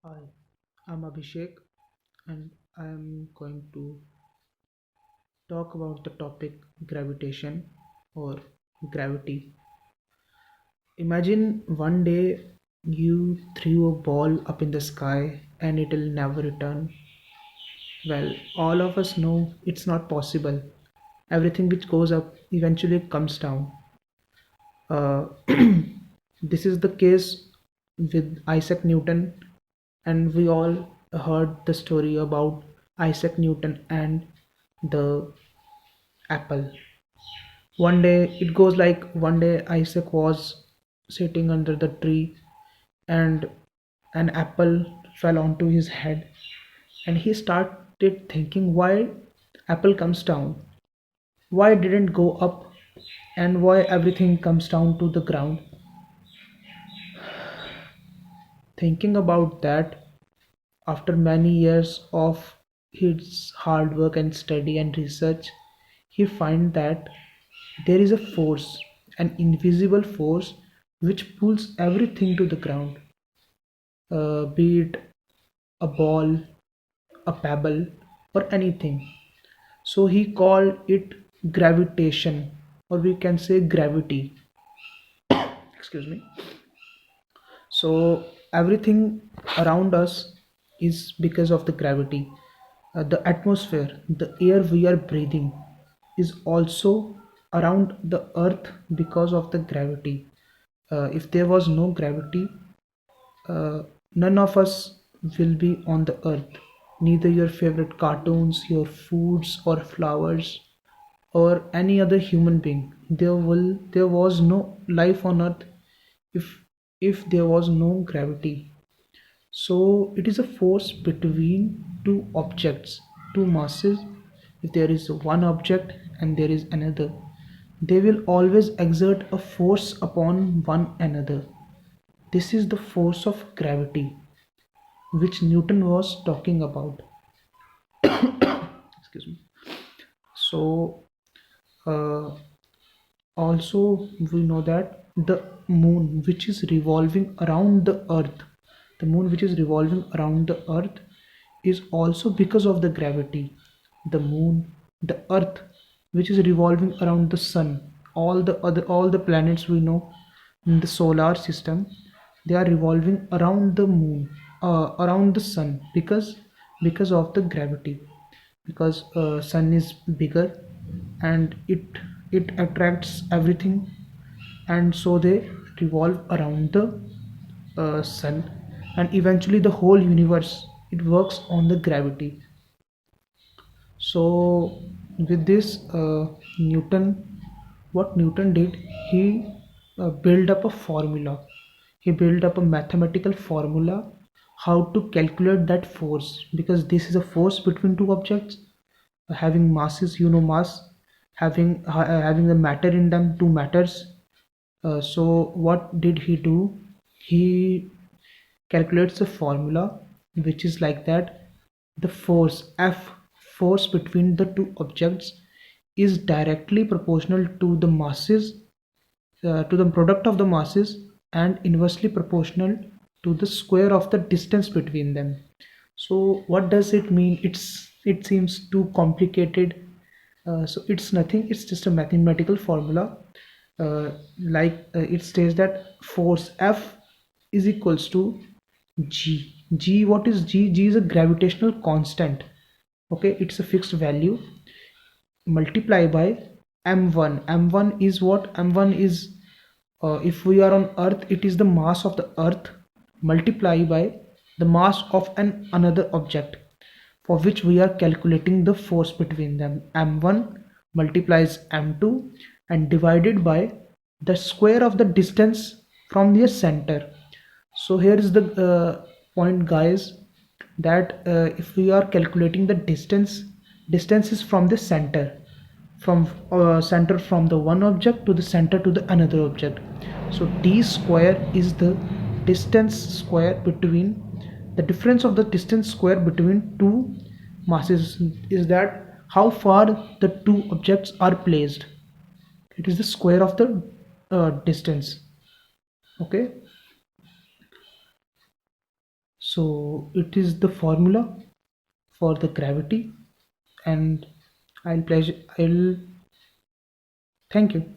Hi, I'm Abhishek and I'm going to talk about the topic gravitation or gravity. Imagine one day you threw a ball up in the sky and it'll never return. Well, all of us know it's not possible. Everything which goes up eventually comes down. Uh, this is the case with Isaac Newton, and we all heard the story about Isaac Newton and the apple. One day it goes like one day Isaac was sitting under the tree and an apple fell onto his head, and he started thinking why apple comes down, why it didn't go up, and why everything comes down to the ground. Thinking about that, after many years of his hard work and study and research, he finds that there is a force, an invisible force, which pulls everything to the ground, be it a ball, a pebble, or anything. So he called it gravitation, or we can say gravity. Excuse me. So everything around us is because of the gravity. The atmosphere, the air we are breathing, is also around the earth because of the gravity. If there was no gravity, uh, none of us will be on the earth. Neither your favorite cartoons, your foods or flowers, or any other human being. There was no life on earth if there was no gravity. So it is a force between two objects, two masses. If there is one object and there is another, they will always exert a force upon one another. This is the force of gravity which Newton was talking about. Excuse me. So uh, also we know that the moon which is revolving around the earth, the moon which is revolving around the earth is also because of the gravity. The moon, the earth which is revolving around the sun, all the planets we know in the solar system, they are revolving around the moon, around the sun, because of the gravity, because sun is bigger and it attracts everything, and so they revolve around the sun, and eventually the whole universe, it works on the gravity. So with this, Newton, what Newton did, he built up a formula. He built up a mathematical formula how to calculate that force, because this is a force between two objects having masses, mass, having the matter in them, two matters. So what did he do? He calculates a formula which is like that: the force F, force between the two objects, is directly proportional to the masses, to the product of the masses, and inversely proportional to the square of the distance between them. So what does it mean? It seems too complicated. So it's nothing, it's just a mathematical formula. It states that force F is equals to G. What is G? G is a gravitational constant. Okay, it's a fixed value, multiply by m1. M1 is what? M1 is, if we are on earth, it is the mass of the earth, multiply by the mass of another object for which we are calculating the force between them. M1 multiplies M2 and divided by the square of the distance from their center. So here is the point, guys, that if we are calculating the distance is from the center, from center from the one object to the center to the another object. So d square is the distance square between, the difference of the distance square between two masses, is that how far the two objects are placed. It is the square of the distance. Okay, So it is the formula for the gravity, and I'll thank you.